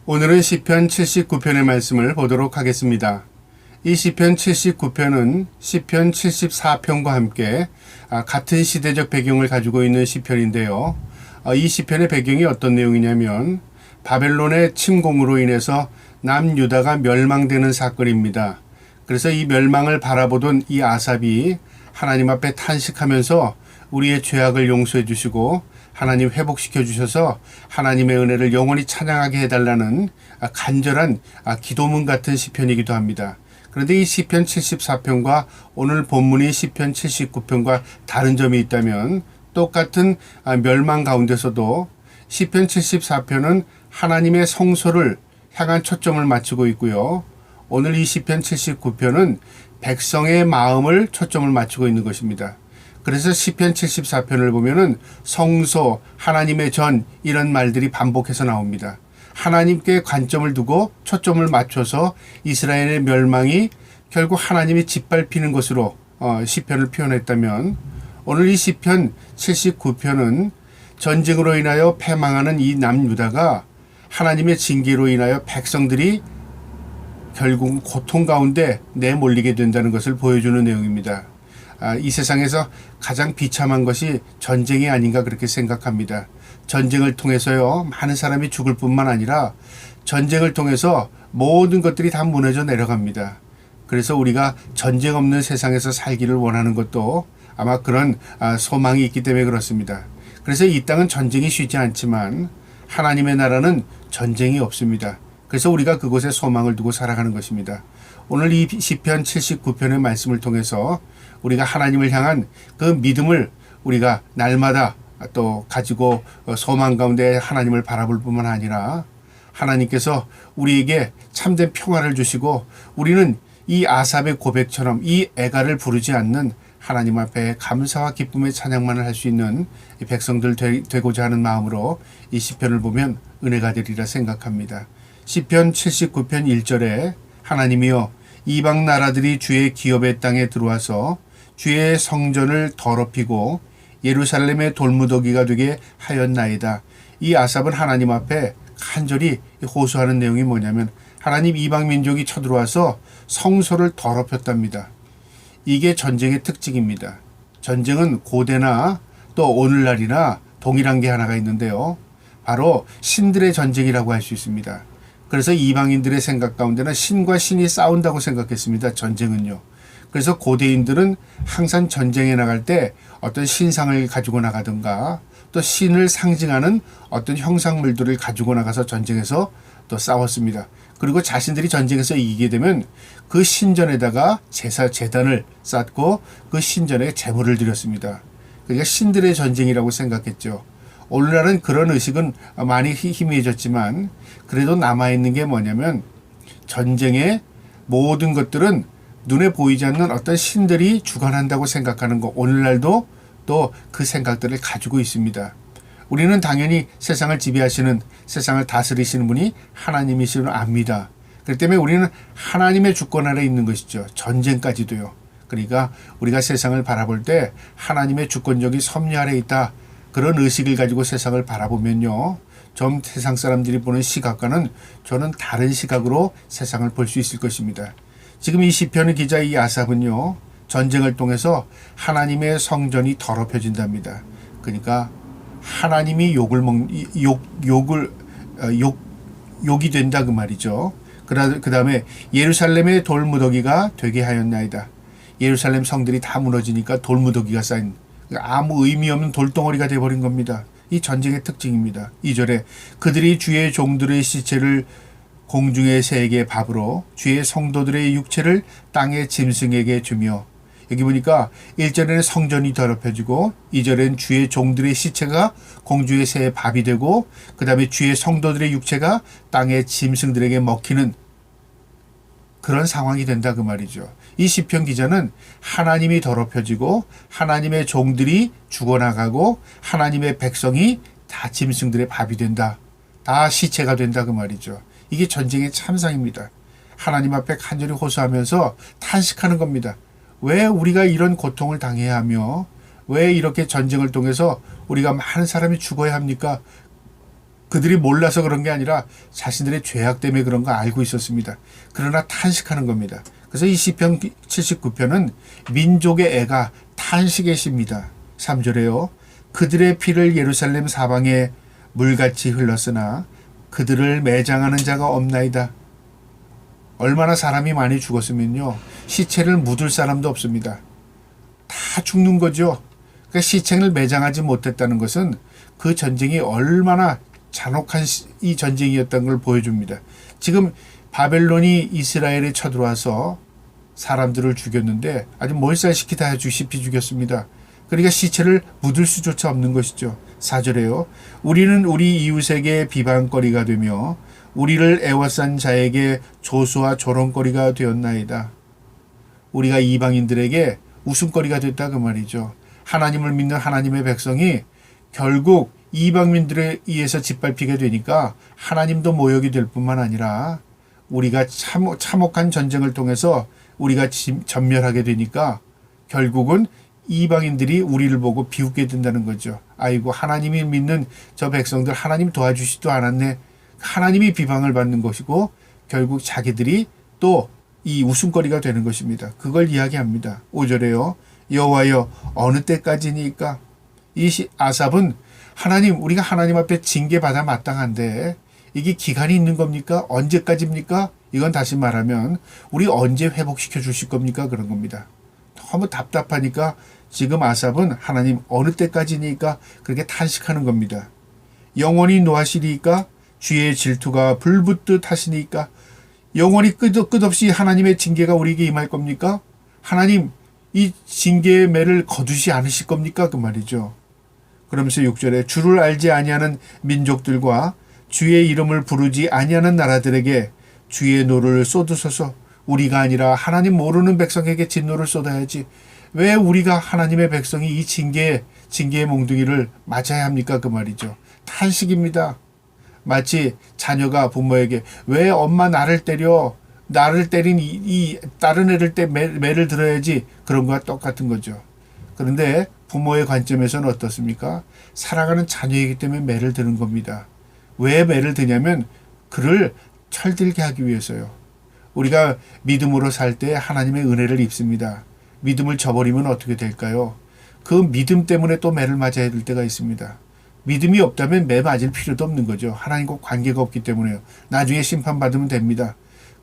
오늘은 시편 79편의 말씀을 보도록 하겠습니다. 이 시편 79편은 시편 74편과 함께 같은 시대적 배경을 가지고 있는 시편인데요. 이 시편의 배경이 어떤 내용이냐면 바벨론의 침공으로 인해서 남유다가 멸망되는 사건입니다. 그래서 이 멸망을 바라보던 이 아삽이 하나님 앞에 탄식하면서 우리의 죄악을 용서해 주시고 하나님 회복시켜 주셔서 하나님의 은혜를 영원히 찬양하게 해달라는 간절한 기도문 같은 시편이기도 합니다. 그런데 이 시편 74편과 오늘 본문인 시편 79편과 다른 점이 있다면 똑같은 멸망 가운데서도 시편 74편은 하나님의 성소를 향한 초점을 맞추고 있고요. 오늘 이 시편 79편은 백성의 마음을 초점을 맞추고 있는 것입니다. 그래서 시편 74편을 보면은 성소, 하나님의 전 이런 말들이 반복해서 나옵니다. 하나님께 관점을 두고 초점을 맞춰서 이스라엘의 멸망이 결국 하나님이 짓밟히는 것으로 시편을 표현했다면 오늘 이 시편 79편은 전쟁으로 인하여 패망하는 이 남유다가 하나님의 징계로 인하여 백성들이 결국 고통 가운데 내몰리게 된다는 것을 보여주는 내용입니다. 이 세상에서 가장 비참한 것이 전쟁이 아닌가 그렇게 생각합니다. 전쟁을 통해서요, 많은 사람이 죽을 뿐만 아니라 전쟁을 통해서 모든 것들이 다 무너져 내려갑니다. 그래서 우리가 전쟁 없는 세상에서 살기를 원하는 것도 아마 그런 소망이 있기 때문에 그렇습니다. 그래서 이 땅은 전쟁이 쉬지 않지만 하나님의 나라는 전쟁이 없습니다. 그래서 우리가 그곳에 소망을 두고 살아가는 것입니다. 오늘 이 시편 79편의 말씀을 통해서 우리가 하나님을 향한 그 믿음을 우리가 날마다 또 가지고 소망 가운데 하나님을 바라볼 뿐만 아니라 하나님께서 우리에게 참된 평화를 주시고 우리는 이 아삽의 고백처럼 이 애가를 부르지 않는 하나님 앞에 감사와 기쁨의 찬양만을 할 수 있는 백성들 되고자 하는 마음으로 이 시편을 보면 은혜가 되리라 생각합니다. 시편 79편 1절에 하나님이여 이방 나라들이 주의 기업의 땅에 들어와서 주의 성전을 더럽히고 예루살렘의 돌무더기가 되게 하였나이다. 이 아삽은 하나님 앞에 간절히 호소하는 내용이 뭐냐면 하나님 이방 민족이 쳐들어와서 성소를 더럽혔답니다. 이게 전쟁의 특징입니다. 전쟁은 고대나 또 오늘날이나 동일한 게 하나가 있는데요. 바로 신들의 전쟁이라고 할 수 있습니다. 그래서 이방인들의 생각 가운데는 신과 신이 싸운다고 생각했습니다. 전쟁은요. 그래서 고대인들은 항상 전쟁에 나갈 때 어떤 신상을 가지고 나가든가 또 신을 상징하는 어떤 형상물들을 가지고 나가서 전쟁에서 또 싸웠습니다. 그리고 자신들이 전쟁에서 이기게 되면 그 신전에다가 재단을 쌓고 그 신전에 제물을 드렸습니다. 그러니까 신들의 전쟁이라고 생각했죠. 오늘날은 그런 의식은 많이 희미해졌지만 그래도 남아있는 게 뭐냐면 전쟁의 모든 것들은 눈에 보이지 않는 어떤 신들이 주관한다고 생각하는 거 오늘날도 또 그 생각들을 가지고 있습니다. 우리는 당연히 세상을 지배하시는 세상을 다스리시는 분이 하나님이시는 압니다. 그렇기 때문에 우리는 하나님의 주권 아래 있는 것이죠. 전쟁까지도요. 그러니까 우리가 세상을 바라볼 때 하나님의 주권적인 섭리 아래 있다. 그런 의식을 가지고 세상을 바라보면요. 좀 세상 사람들이 보는 시각과는 저는 다른 시각으로 세상을 볼 수 있을 것입니다. 지금 이 시편의 기자 이 아삽은요. 전쟁을 통해서 하나님의 성전이 더럽혀진답니다. 그러니까 하나님이 욕이 된다 그 말이죠. 그 다음에 예루살렘의 돌무더기가 되게 하였나이다. 예루살렘 성들이 다 무너지니까 돌무더기가 쌓인 아무 의미 없는 돌덩어리가 되어버린 겁니다. 이 전쟁의 특징입니다. 2절에 그들이 주의 종들의 시체를 공중의 새에게 밥으로 주의 성도들의 육체를 땅의 짐승에게 주며 여기 보니까 1절에는 성전이 더럽혀지고 2절에는 주의 종들의 시체가 공중의 새의 밥이 되고 그 다음에 주의 성도들의 육체가 땅의 짐승들에게 먹히는 그런 상황이 된다 그 말이죠. 이 시편 기자는 하나님이 더럽혀지고 하나님의 종들이 죽어나가고 하나님의 백성이 다 짐승들의 밥이 된다. 다 시체가 된다 그 말이죠. 이게 전쟁의 참상입니다. 하나님 앞에 간절히 호소하면서 탄식하는 겁니다. 왜 우리가 이런 고통을 당해야 하며 왜 이렇게 전쟁을 통해서 우리가 많은 사람이 죽어야 합니까? 그들이 몰라서 그런 게 아니라 자신들의 죄악 때문에 그런 거 알고 있었습니다. 그러나 탄식하는 겁니다. 그래서 이 시편 79편은 민족의 애가 탄식의 시입니다. 3절에요. 그들의 피를 예루살렘 사방에 물같이 흘렀으나 그들을 매장하는 자가 없나이다. 얼마나 사람이 많이 죽었으면요. 시체를 묻을 사람도 없습니다. 다 죽는 거죠. 그러니까 시체를 매장하지 못했다는 것은 그 전쟁이 얼마나 잔혹한 이 전쟁이었다는 걸 보여줍니다. 지금 바벨론이 이스라엘에 쳐들어와서 사람들을 죽였는데 아주 몰살시키다시피 죽였습니다. 그러니까 시체를 묻을 수조차 없는 것이죠. 4절에요. 우리는 우리 이웃에게 비방거리가 되며 우리를 애워싼 자에게 조수와 조롱거리가 되었나이다. 우리가 이방인들에게 웃음거리가 됐다 그 말이죠. 하나님을 믿는 하나님의 백성이 결국 이방민들에 의해서 짓밟히게 되니까 하나님도 모욕이 될 뿐만 아니라 우리가 참혹한 전쟁을 통해서 우리가 전멸하게 되니까 결국은 이방인들이 우리를 보고 비웃게 된다는 거죠. 아이고 하나님이 믿는 저 백성들 하나님 도와주시지도 않았네. 하나님이 비방을 받는 것이고 결국 자기들이 또 이 웃음거리가 되는 것입니다. 그걸 이야기합니다. 5절에요. 여호와여 어느 때까지니까? 이 아삽은 하나님 우리가 하나님 앞에 징계받아 마땅한데 이게 기간이 있는 겁니까? 언제까지입니까? 이건 다시 말하면 우리 언제 회복시켜 주실 겁니까? 그런 겁니다. 너무 답답하니까 지금 아삽은 하나님 어느 때까지니까 그렇게 탄식하는 겁니다. 영원히 노하시리까? 주의 질투가 불붙듯 하시니까 영원히 끝없이 하나님의 징계가 우리에게 임할 겁니까? 하나님 이 징계의 매를 거두시 않으실 겁니까? 그 말이죠. 그러면서 6절에 주를 알지 아니하는 민족들과 주의 이름을 부르지 아니하는 나라들에게 주의 노를 쏟으소서. 우리가 아니라 하나님 모르는 백성에게 진노를 쏟아야지. 왜 우리가 하나님의 백성이 이 징계의 몽둥이를 맞아야 합니까? 그 말이죠. 탄식입니다. 마치 자녀가 부모에게 왜 엄마 나를 때려? 나를 때린 이 다른 애를 때 매를 들어야지. 그런 거와 똑같은 거죠. 그런데 부모의 관점에서는 어떻습니까? 사랑하는 자녀이기 때문에 매를 드는 겁니다. 왜 매를 드냐면 그를 철들게 하기 위해서요. 우리가 믿음으로 살 때 하나님의 은혜를 입습니다. 믿음을 저버리면 어떻게 될까요? 그 믿음 때문에 또 매를 맞아야 될 때가 있습니다. 믿음이 없다면 매 맞을 필요도 없는 거죠. 하나님과 관계가 없기 때문에요. 나중에 심판받으면 됩니다.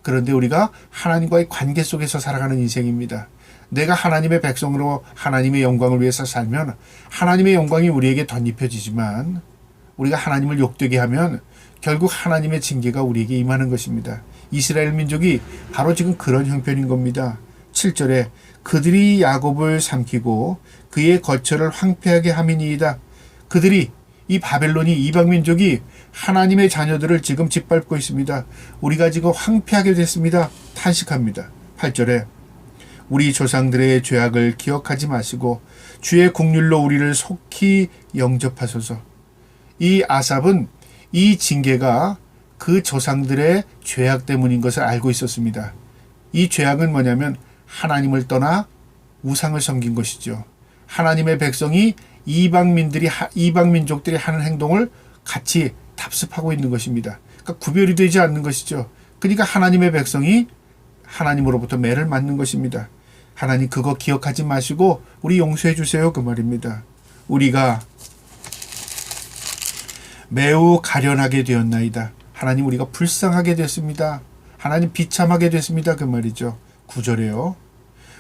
그런데 우리가 하나님과의 관계 속에서 살아가는 인생입니다. 내가 하나님의 백성으로 하나님의 영광을 위해서 살면 하나님의 영광이 우리에게 덧입혀지지만 우리가 하나님을 욕되게 하면 결국 하나님의 징계가 우리에게 임하는 것입니다. 이스라엘 민족이 바로 지금 그런 형편인 겁니다. 7절에 그들이 야곱을 삼키고 그의 거처를 황폐하게 함이니이다. 그들이 이 바벨론이 이방민족이 하나님의 자녀들을 지금 짓밟고 있습니다. 우리가 지금 황폐하게 됐습니다. 탄식합니다. 8절에 우리 조상들의 죄악을 기억하지 마시고 주의 국률로 우리를 속히 영접하소서. 이 아삽은 이 징계가 그 조상들의 죄악 때문인 것을 알고 있었습니다. 이 죄악은 뭐냐면 하나님을 떠나 우상을 섬긴 것이죠. 하나님의 백성이 이방민족들이 하는 행동을 같이 답습하고 있는 것입니다. 그러니까 구별이 되지 않는 것이죠. 그러니까 하나님의 백성이 하나님으로부터 매를 맞는 것입니다. 하나님 그거 기억하지 마시고 우리 용서해 주세요. 그 말입니다. 우리가 매우 가련하게 되었나이다. 하나님 우리가 불쌍하게 됐습니다. 하나님 비참하게 됐습니다. 그 말이죠. 9절에요.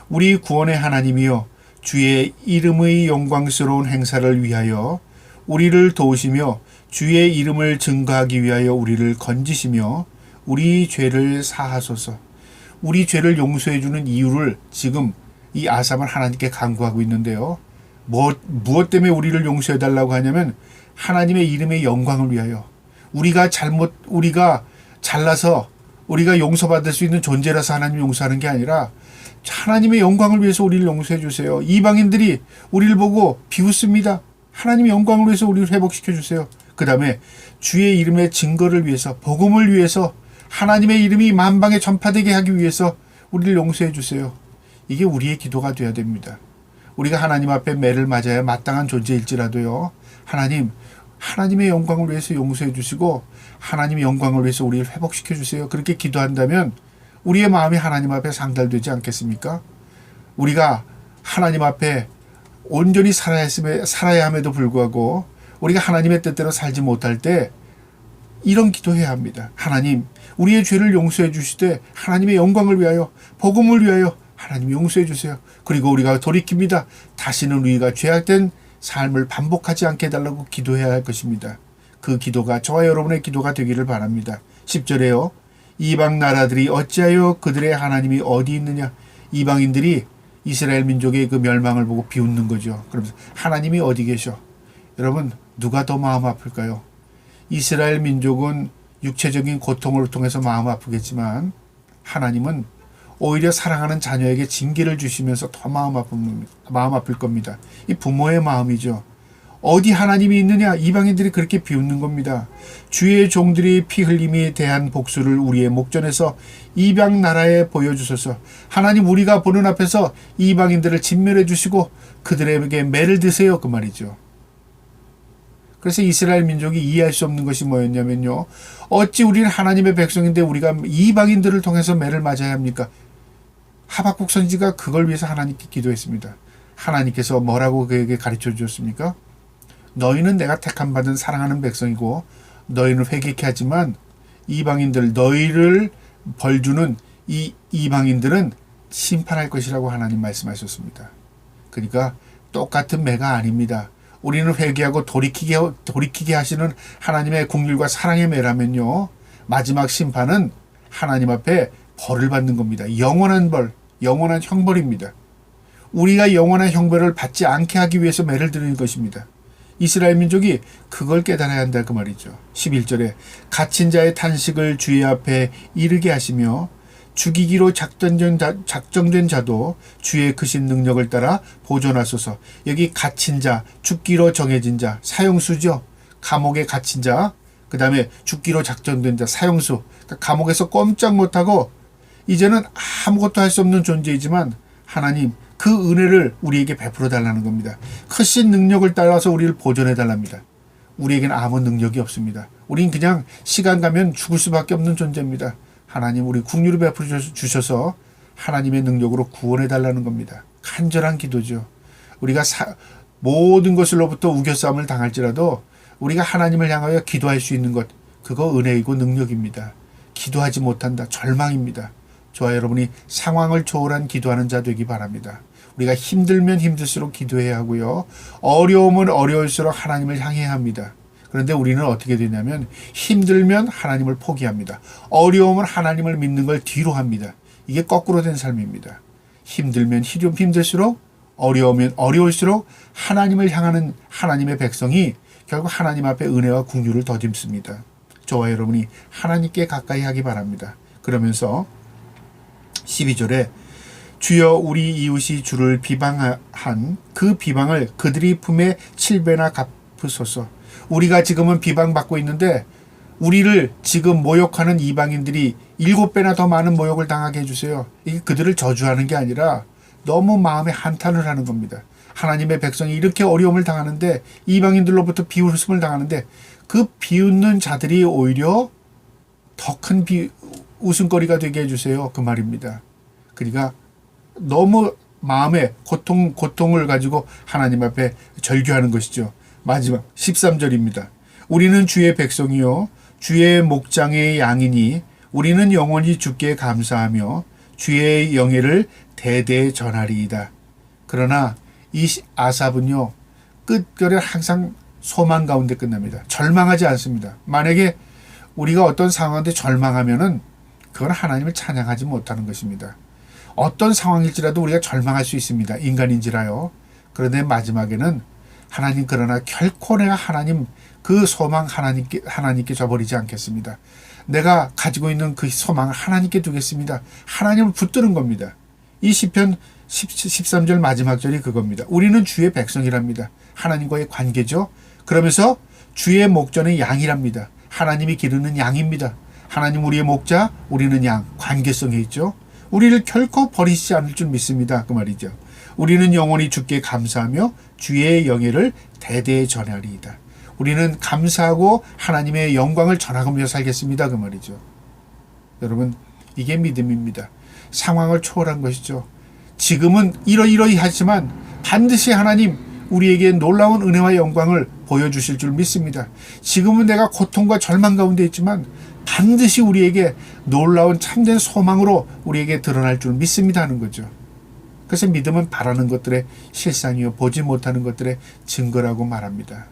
우리 구원의 하나님이여 주의 이름의 영광스러운 행사를 위하여 우리를 도우시며 주의 이름을 증거하기 위하여 우리를 건지시며 우리 죄를 사하소서. 우리 죄를 용서해 주는 이유를 지금 이 아삽은 하나님께 간구하고 있는데요. 무엇 때문에 우리를 용서해 달라고 하냐면 하나님의 이름의 영광을 위하여 우리가 잘나서 우리가 용서받을 수 있는 존재라서 하나님 용서하는 게 아니라 하나님의 영광을 위해서 우리를 용서해 주세요. 이방인들이 우리를 보고 비웃습니다. 하나님의 영광을 위해서 우리를 회복시켜 주세요. 그 다음에 주의 이름의 증거를 위해서 복음을 위해서 하나님의 이름이 만방에 전파되게 하기 위해서 우리를 용서해 주세요. 이게 우리의 기도가 되어야 됩니다. 우리가 하나님 앞에 매를 맞아야 마땅한 존재일지라도요. 하나님 하나님의 영광을 위해서 용서해 주시고 하나님의 영광을 위해서 우리를 회복시켜 주세요. 그렇게 기도한다면 우리의 마음이 하나님 앞에 상달되지 않겠습니까? 우리가 하나님 앞에 온전히 살아야 함에도 불구하고 우리가 하나님의 뜻대로 살지 못할 때 이런 기도해야 합니다. 하나님, 우리의 죄를 용서해 주시되 하나님의 영광을 위하여, 복음을 위하여 하나님 용서해 주세요. 그리고 우리가 돌이킵니다. 다시는 우리가 죄악된 삶을 반복하지 않게 해달라고 기도해야 할 것입니다. 그 기도가 저와 여러분의 기도가 되기를 바랍니다. 10절에요. 이방 나라들이 어찌하여 그들의 하나님이 어디 있느냐. 이방인들이 이스라엘 민족의 그 멸망을 보고 비웃는 거죠. 그러면서 하나님이 어디 계셔? 여러분, 누가 더 마음 아플까요? 이스라엘 민족은 육체적인 고통을 통해서 마음 아프겠지만 하나님은 오히려 사랑하는 자녀에게 징계를 주시면서 더 마음 아플 겁니다. 이 부모의 마음이죠. 어디 하나님이 있느냐? 이방인들이 그렇게 비웃는 겁니다. 주의 종들이 피 흘림에 대한 복수를 우리의 목전에서 이방 나라에 보여주소서. 하나님, 우리가 보는 앞에서 이방인들을 진멸해 주시고 그들에게 매를 드세요. 그 말이죠. 그래서 이스라엘 민족이 이해할 수 없는 것이 뭐였냐면요. 어찌 우리는 하나님의 백성인데 우리가 이방인들을 통해서 매를 맞아야 합니까? 하박국 선지가 그걸 위해서 하나님께 기도했습니다. 하나님께서 뭐라고 그에게 가르쳐 주셨습니까? 너희는 내가 택함 받은 사랑하는 백성이고 너희는 회개케 하지만 이방인들, 너희를 벌주는 이 이방인들은 심판할 것이라고 하나님 말씀하셨습니다. 그러니까 똑같은 매가 아닙니다. 우리는 회개하고 돌이키게 하시는 하나님의 긍휼과 사랑의 매라면요. 마지막 심판은 하나님 앞에 벌을 받는 겁니다. 영원한 벌, 영원한 형벌입니다. 우리가 영원한 형벌을 받지 않게 하기 위해서 매를 드리는 것입니다. 이스라엘 민족이 그걸 깨달아야 한다 그 말이죠. 11절에 갇힌 자의 탄식을 주의 앞에 이르게 하시며 죽이기로 작정된 자도 주의 크신 능력을 따라 보존하소서. 여기 갇힌 자, 죽기로 정해진 자, 사형수죠. 감옥에 갇힌 자, 그 다음에 죽기로 작정된 자, 사형수. 그러니까 감옥에서 꼼짝 못하고 이제는 아무것도 할 수 없는 존재이지만 하나님 그 은혜를 우리에게 베풀어 달라는 겁니다. 크신 능력을 따라서 우리를 보존해 달랍니다. 우리에게는 아무 능력이 없습니다. 우린 그냥 시간 가면 죽을 수밖에 없는 존재입니다. 하나님, 우리 긍휼을 베풀어 주셔서 하나님의 능력으로 구원해 달라는 겁니다. 간절한 기도죠. 우리가 모든 것으로부터 우겨싸움을 당할지라도 우리가 하나님을 향하여 기도할 수 있는 것, 그거 은혜이고 능력입니다. 기도하지 못한다, 절망입니다. 저와 여러분이 상황을 초월한 기도하는 자 되기 바랍니다. 우리가 힘들면 힘들수록 기도해야 하고요. 어려우면 어려울수록 하나님을 향해야 합니다. 그런데 우리는 어떻게 되냐면 힘들면 하나님을 포기합니다. 어려우면 하나님을 믿는 걸 뒤로 합니다. 이게 거꾸로 된 삶입니다. 힘들면 힘들수록 어려우면 어려울수록 하나님을 향하는 하나님의 백성이 결국 하나님 앞에 은혜와 긍휼을 더듬습니다. 저와 여러분이 하나님께 가까이 하기 바랍니다. 그러면서 12절에 주여 우리 이웃이 주를 비방한 그 비방을 그들이 품에 7배나 갚으소서. 우리가 지금은 비방받고 있는데 우리를 지금 모욕하는 이방인들이 7배나 더 많은 모욕을 당하게 해주세요. 이게 그들을 저주하는 게 아니라 너무 마음에 한탄을 하는 겁니다. 하나님의 백성이 이렇게 어려움을 당하는데 이방인들로부터 비웃음을 당하는데 그 비웃는 자들이 오히려 더 큰 웃음거리가 되게 해주세요. 그 말입니다. 그러니까 너무 마음에 고통을 가지고 하나님 앞에 절규하는 것이죠. 마지막 13절입니다. 우리는 주의 백성이요 주의 목장의 양이니 우리는 영원히 주께 감사하며 주의 영예를 대대에 전하리이다. 그러나 이 아삽은요 끝결에 항상 소망 가운데 끝납니다. 절망하지 않습니다. 만약에 우리가 어떤 상황인데 절망하면은 그건 하나님을 찬양하지 못하는 것입니다. 어떤 상황일지라도 우리가 절망할 수 있습니다. 인간인지라요. 그런데 마지막에는 하나님 그러나 결코 내가 하나님 그 소망 하나님께 줘버리지 않겠습니다. 내가 가지고 있는 그 소망을 하나님께 두겠습니다. 하나님을 붙드는 겁니다. 이 시편 13절 마지막 절이 그겁니다. 우리는 주의 백성이랍니다. 하나님과의 관계죠. 그러면서 주의 목전의 양이랍니다. 하나님이 기르는 양입니다. 하나님 우리의 목자, 우리는 양, 관계성에 있죠. 우리를 결코 버리시지 않을 줄 믿습니다. 그 말이죠. 우리는 영원히 주께 감사하며 주의 영예를 대대에 전하리이다. 우리는 감사하고 하나님의 영광을 전하며 살겠습니다. 그 말이죠. 여러분, 이게 믿음입니다. 상황을 초월한 것이죠. 지금은 이러이러이 하지만 반드시 하나님 우리에게 놀라운 은혜와 영광을 보여주실 줄 믿습니다. 지금은 내가 고통과 절망 가운데 있지만 반드시 우리에게 놀라운 참된 소망으로 우리에게 드러날 줄 믿습니다 하는 거죠. 그래서 믿음은 바라는 것들의 실상이요 보지 못하는 것들의 증거라고 말합니다.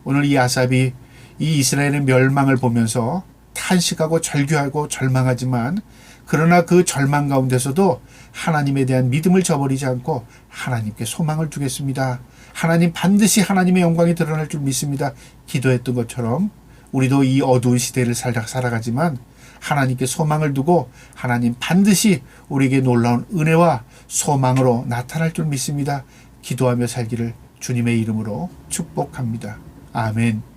오늘 이 아삽이 이 이스라엘의 멸망을 보면서 탄식하고 절규하고 절망하지만 그러나 그 절망 가운데서도 하나님에 대한 믿음을 저버리지 않고 하나님께 소망을 두겠습니다. 하나님 반드시 하나님의 영광이 드러날 줄 믿습니다. 기도했던 것처럼 우리도 이 어두운 시대를 살아가지만 하나님께 소망을 두고 하나님 반드시 우리에게 놀라운 은혜와 소망으로 나타날 줄 믿습니다. 기도하며 살기를 주님의 이름으로 축복합니다. 아멘.